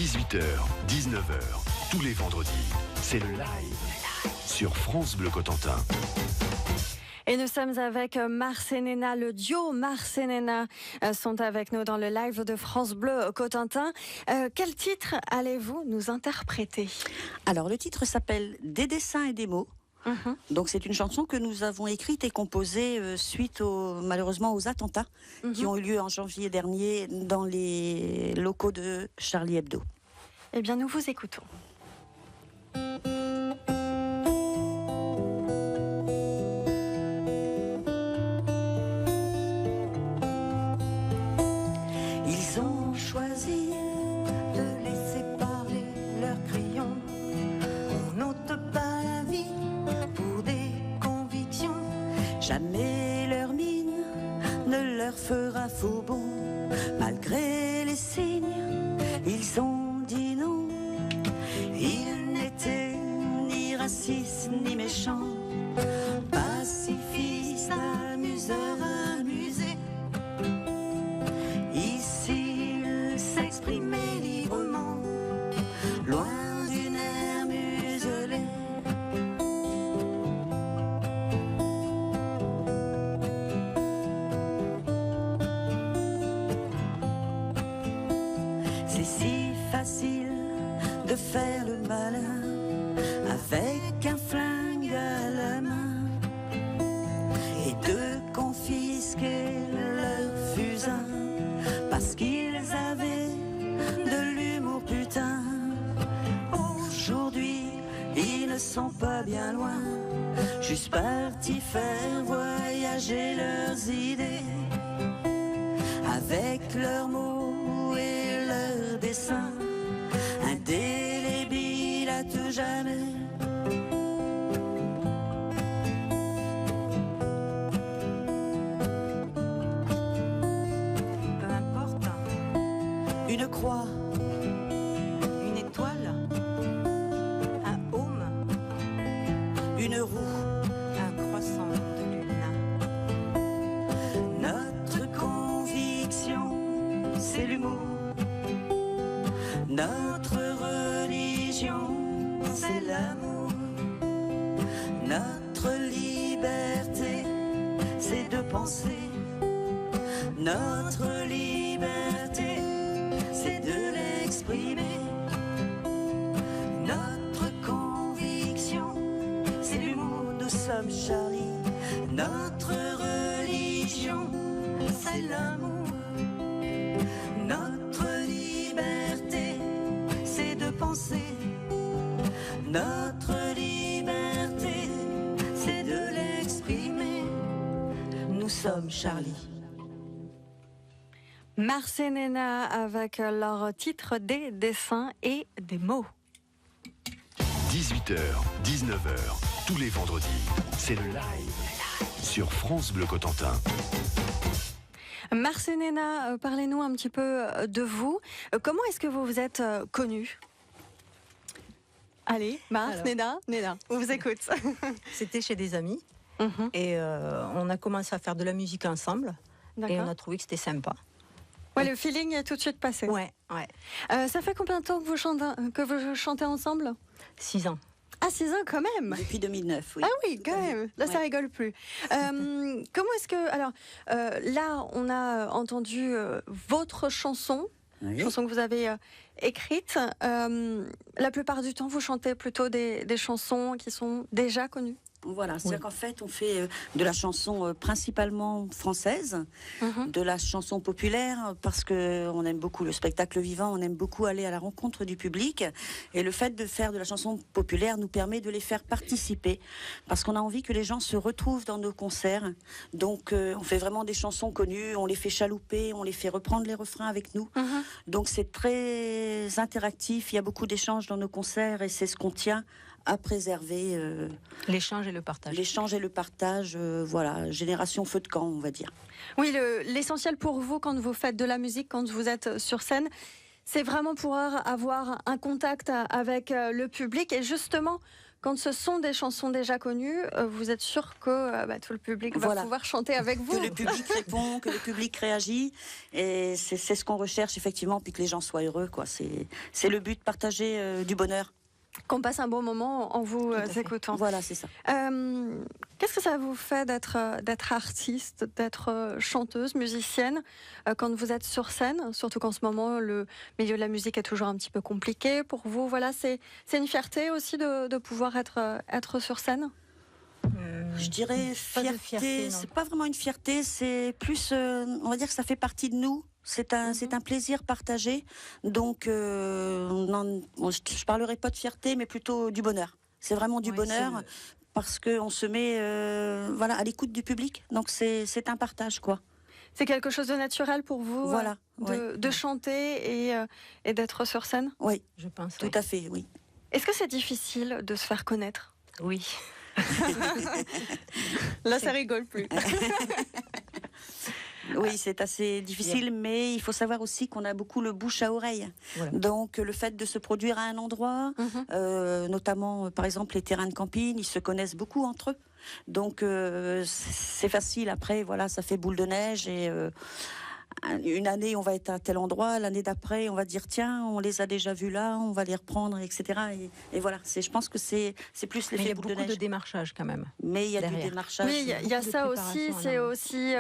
18h, 19h, tous les vendredis, c'est le live sur France Bleu Cotentin. Et nous sommes avec Mars et Nena, le duo Mars et Nena sont avec nous dans le live de France Bleu Cotentin. Quel titre allez-vous nous interpréter ? Alors le titre s'appelle Des dessins et des mots. Donc c'est une chanson que nous avons écrite et composée suite malheureusement aux attentats qui ont eu lieu en janvier dernier dans les locaux de Charlie Hebdo. Eh bien nous vous écoutons. Ils ont choisi de laisser parler leurs crayons. On n'ôte pas la vie pour des convictions. Jamais leur mine ne leur fera faux bond. Malgré les signes, ils ont dit non. Ils n'étaient ni racistes ni méchants, pacifistes, amuseurs, amusés. Ici, ils s'exprimaient librement, loin d'une air muselée. C'est si facile de faire le malin avec un flingue à la main et de confisquer leur fusain parce qu'ils avaient de l'humour putain. Aujourd'hui, ils ne sont pas bien loin, juste partis faire voyager leurs idées avec leurs mots et leurs dessins, indélébile à tout jamais. Peu importe, une croix, une étoile, un aume, une roue, un croissant de lune. Notre conviction, c'est l'humour. Notre religion, c'est l'amour. Notre liberté, c'est de penser. Notre liberté, c'est de l'exprimer. Notre conviction, c'est l'humour. Nous sommes Charlie. Notre religion, c'est l'amour. Notre liberté, c'est de penser. Notre liberté, c'est de l'exprimer. Nous sommes Charlie. Mars et Nena avec leur titre Des dessins et des mots. 18h, 19h, tous les vendredis, c'est le live sur France Bleu Cotentin. Mars et Nena, parlez-nous un petit peu de vous. Comment est-ce que vous vous êtes connus ? Allez, Mars, Nena, on vous écoute. C'était chez des amis et on a commencé à faire de la musique ensemble. D'accord. Et on a trouvé que c'était sympa. Ouais, le feeling est tout de suite passé. Ouais. Ça fait combien de temps que vous chantez ensemble ? 6 ans. Ah, 6 ans quand même. Depuis 2009, oui. Ah oui, quand même. Là, ça rigole plus. Comment est-ce que... Alors, là, on a entendu votre chanson, chanson que vous avez écrite. La plupart du temps, vous chantez plutôt des chansons qui sont déjà connues. Voilà, c'est-à-dire qu'en fait, on fait de la chanson principalement française, de la chanson populaire, parce que on aime beaucoup le spectacle vivant, on aime beaucoup aller à la rencontre du public, et le fait de faire de la chanson populaire nous permet de les faire participer, parce qu'on a envie que les gens se retrouvent dans nos concerts. Donc, on fait vraiment des chansons connues, on les fait chalouper, on les fait reprendre les refrains avec nous. Donc, c'est très interactif, il y a beaucoup d'échanges dans nos concerts, et c'est ce qu'on tient à préserver. L'échange et le partage. L'échange et le partage, voilà, génération feu de camp, on va dire. Oui, l'essentiel pour vous quand vous faites de la musique, quand vous êtes sur scène, c'est vraiment pouvoir avoir un contact avec le public. Et justement, quand ce sont des chansons déjà connues, vous êtes sûr que tout le public va pouvoir chanter avec vous. Que le public répond, que le public réagit. Et c'est ce qu'on recherche, effectivement, puis que les gens soient heureux, quoi. C'est le but, partager du bonheur. Qu'on passe un bon moment en vous écoutant. Voilà, c'est ça. Qu'est-ce que ça vous fait d'être artiste, d'être chanteuse, musicienne, quand vous êtes sur scène? Surtout qu'en ce moment, le milieu de la musique est toujours un petit peu compliqué pour vous. Voilà, c'est une fierté aussi de pouvoir être sur scène? Je dirais fierté, c'est pas vraiment une fierté, c'est plus, on va dire que ça fait partie de nous. C'est un plaisir partagé. Donc, je parlerai pas de fierté, mais plutôt du bonheur. C'est vraiment du bonheur parce qu'on se met à l'écoute du public. Donc, c'est un partage, quoi. C'est quelque chose de naturel pour vous, voilà, de chanter et d'être sur scène? Oui, je pense. Tout à fait, oui. Est-ce que c'est difficile de se faire connaître? Oui. Là, ça rigole plus. Oui, c'est assez difficile, mais il faut savoir aussi qu'on a beaucoup le bouche à oreille. Voilà. Donc, le fait de se produire à un endroit, notamment, par exemple, les terrains de camping, ils se connaissent beaucoup entre eux. Donc, c'est facile. Après, voilà, ça fait boule de neige et une année, on va être à tel endroit. L'année d'après, on va dire, tiens, on les a déjà vus là, on va les reprendre, etc. Et voilà, je pense que c'est plus l'effet boule de neige. Il y a beaucoup de démarchage quand même. Mais il y a du démarchage. Oui, il y a ça aussi. C'est aussi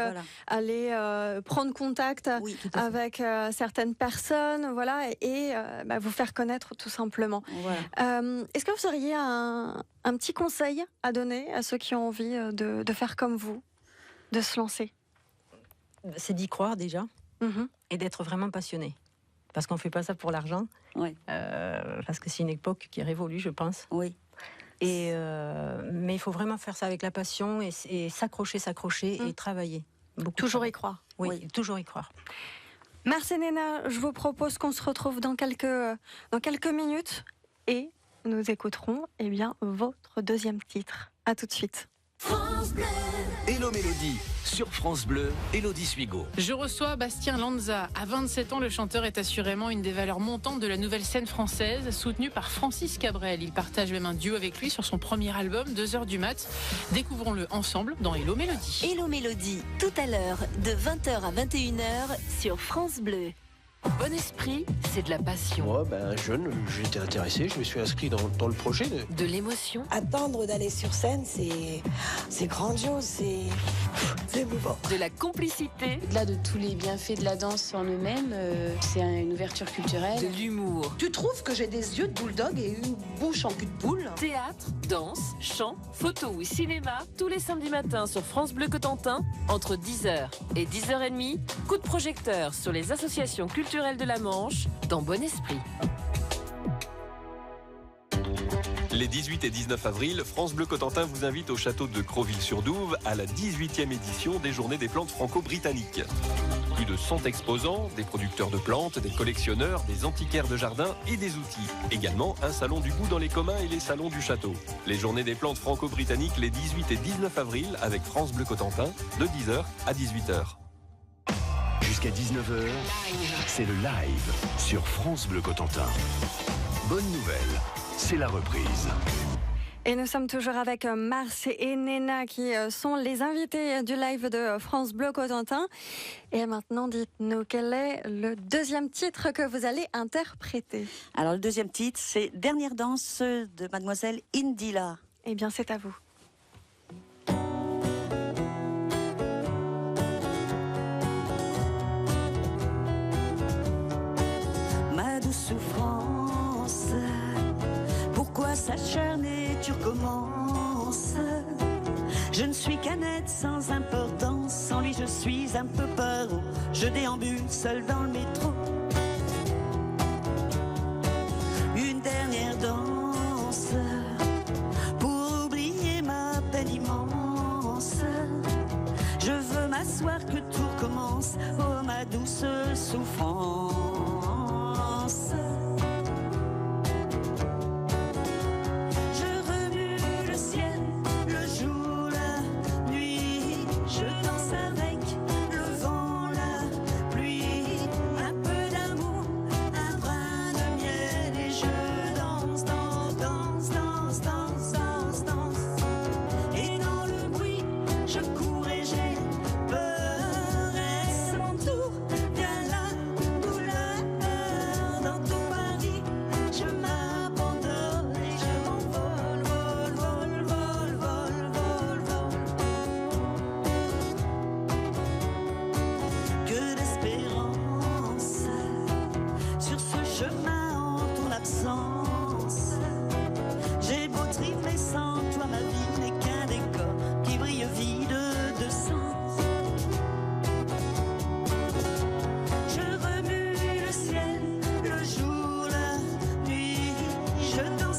aller prendre contact avec certaines personnes, voilà, et vous faire connaître tout simplement. Voilà. Est-ce que vous auriez un petit conseil à donner à ceux qui ont envie de faire comme vous, de se lancer? C'est d'y croire déjà et d'être vraiment passionné. Parce qu'on ne fait pas ça pour l'argent. Oui. Parce que c'est une époque qui est révolue, je pense. Oui. Mais il faut vraiment faire ça avec la passion et s'accrocher et travailler. Toujours y croire. Oui, toujours y croire. Merci Néna, je vous propose qu'on se retrouve dans quelques minutes et nous écouterons votre deuxième titre. À tout de suite. France Bleu. Hello Mélodie, sur France Bleu, Élodie Suigo. Je reçois Bastien Lanza. À 27 ans, le chanteur est assurément une des valeurs montantes de la nouvelle scène française, soutenu par Francis Cabrel. Il partage même un duo avec lui sur son premier album, 2h du mat. Découvrons-le ensemble dans Hello Mélodie. Hello Mélodie, tout à l'heure, de 20h à 21h sur France Bleu. Bon esprit, c'est de la passion. Moi, jeune, j'étais intéressé, je me suis inscrit dans le projet. De l'émotion. Attendre d'aller sur scène, c'est grandiose, c'est émouvant. De la complicité. Au-delà de tous les bienfaits de la danse en eux-mêmes, c'est une ouverture culturelle. De l'humour. Tu trouves que j'ai des yeux de bulldog et une bouche en cul de poule? Théâtre, danse, chant, photo ou cinéma, tous les samedis matins sur France Bleu Cotentin, entre 10h et 10h30, coup de projecteur sur les associations culturelles de la Manche, dans Bon Esprit. Les 18 et 19 avril, France Bleu Cotentin vous invite au château de Crowville-sur-Douve à la 18e édition des Journées des plantes franco-britanniques. Plus de 100 exposants, des producteurs de plantes, des collectionneurs, des antiquaires de jardin et des outils. Également un salon du goût dans les communs et les salons du château. Les Journées des plantes franco-britanniques les 18 et 19 avril avec France Bleu Cotentin de 10h à 18h. Jusqu'à 19h, c'est le live sur France Bleu Cotentin. Bonne nouvelle, c'est la reprise. Et nous sommes toujours avec Mars et Néna qui sont les invités du live de France Bleu Cotentin. Et maintenant, dites-nous quel est le deuxième titre que vous allez interpréter? Alors le deuxième titre, c'est Dernière danse de Mademoiselle Indila. Eh bien, c'est à vous. Souffrance, pourquoi s'acharner, tu recommences? Je ne suis qu'un être sans importance, sans lui je suis un peu paro. Je déambule seul dans le métro. Une dernière danse pour oublier ma peine immense. Je veux m'asseoir que tout recommence, oh ma douce souffrance. Je danse avec le vent, la pluie, un peu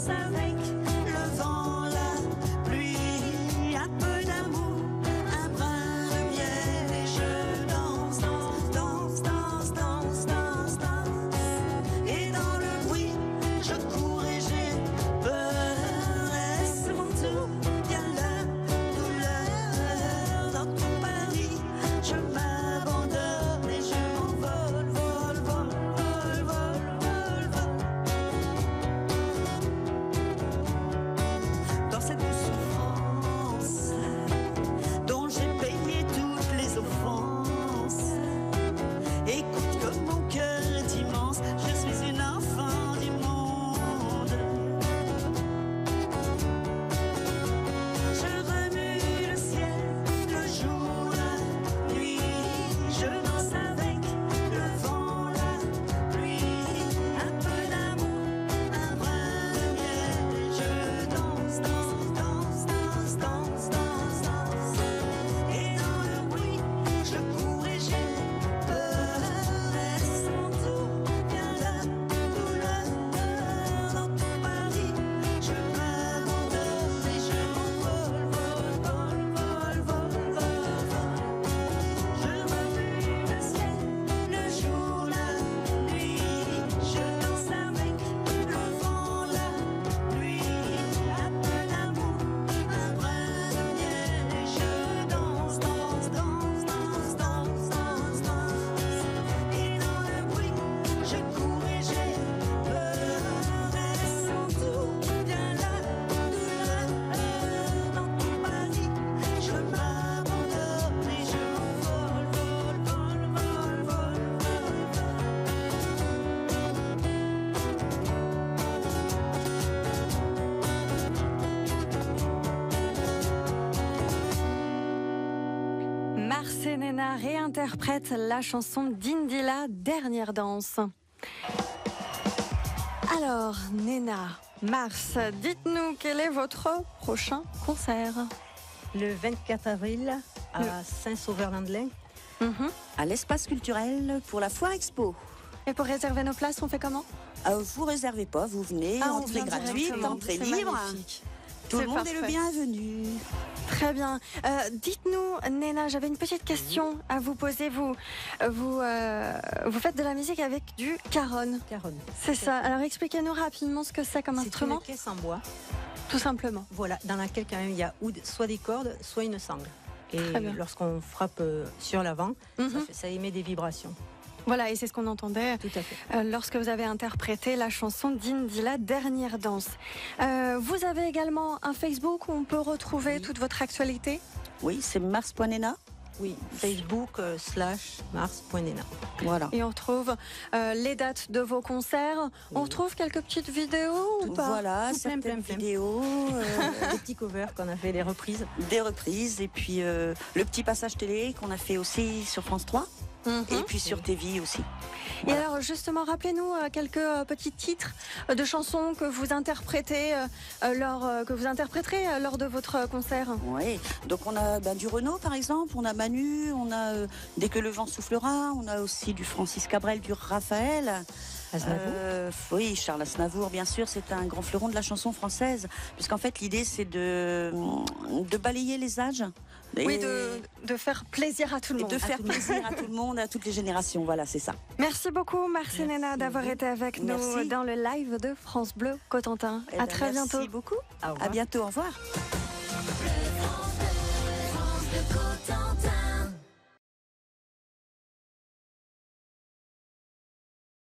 danse avec le vent, la pluie, un peu d'amour, un brin de miel et je danse, danse, danse, danse, danse, danse, danse. Et dans le bruit, je cours et j'ai peur. Est-ce mon tour? Bien la douleur dans tout Paris. Je m'abandonne et je m'envole, vol, vol, vol, vol, vol, vol. Dans cette souffrance dont j'ai payé toutes les offenses. Écoute comme mon cœur est immense, je suis une enfant du monde. Je remue le ciel, le jour, la nuit. Je danse avec le vent, la pluie. Un peu d'amour, un brin de miel. Et je danse, danse, danse, danse, danse, danse, danse. Et dans le bruit, je cours et j'ai peur. Est-ce mon tour? Bien la douleur dans tout Paris. Je m'abandonne et je m'envole, vol, vol, vol, vol, vol, vol. Je remue le ciel, le jour, la nuit. Je danse avec le vent, la pluie. Un peu d'amour, un brin de miel. Et je danse, danse, danse, danse, danse, danse, danse. Et dans le bruit, je cours et j'ai peur. Est-ce mon tour? Bien la douleur dans tout Paris. Je m'abandonne et je m'envole, vol, vol, vol, vol, vol. Mars et Nena réinterprètent la chanson d'Indila, Dernière danse. Alors, Nena, Mars, dites-nous quel est votre prochain concert? Le 24 avril à Saint-Sauveur-Landelin. À l'espace culturel pour la Foire Expo. Et pour réserver nos places, on fait comment? Vous réservez pas, vous venez, Ah, on entrée vient gratuite, directement. entrée C'est libre. magnifique. Tout le C'est monde est le parfait. bienvenu. Très bien. Dites-nous, Nena, j'avais une petite question à vous poser. Vous faites de la musique avec du caronne. Caronne. C'est ça. Alors expliquez-nous rapidement ce que c'est comme instrument. C'est une caisse en bois. Tout simplement. Voilà, dans laquelle quand même il y a soit des cordes, soit une sangle. Et Très bien. lorsqu'on frappe sur l'avant, ça émet des vibrations. Voilà, et c'est ce qu'on entendait Tout à fait. lorsque vous avez interprété la chanson d'Indila, Dernière danse. Vous avez également un Facebook où on peut retrouver toute votre actualité? Oui, c'est mars.nena. Oui, Facebook /mars.nena. Voilà. Et on retrouve les dates de vos concerts. On retrouve quelques petites vidéos ou pas? Voilà, Tout plein, certaines plein. vidéos. Des petits covers qu'on a fait, des reprises. Des reprises. Et puis le petit passage télé qu'on a fait aussi sur France 3. Et puis sur TV aussi. Et alors justement, rappelez-nous quelques petits titres de chansons que vous interprétez que vous interpréterez lors de votre concert. Oui, donc on a du Renaud par exemple, on a Manu, on a Dès que le vent soufflera, on a aussi du Francis Cabrel, du Raphaël. Oui, Charles Aznavour, bien sûr, c'est un grand fleuron de la chanson française, puisqu'en fait l'idée c'est de balayer les âges. Oui, de faire plaisir à tout le monde. De faire plaisir à tout le monde, à toutes les générations, voilà, c'est ça. Merci beaucoup, Mars et Nena, d'avoir été avec nous dans le live de France Bleu Cotentin. À très bientôt. Merci beaucoup. À bientôt, au revoir.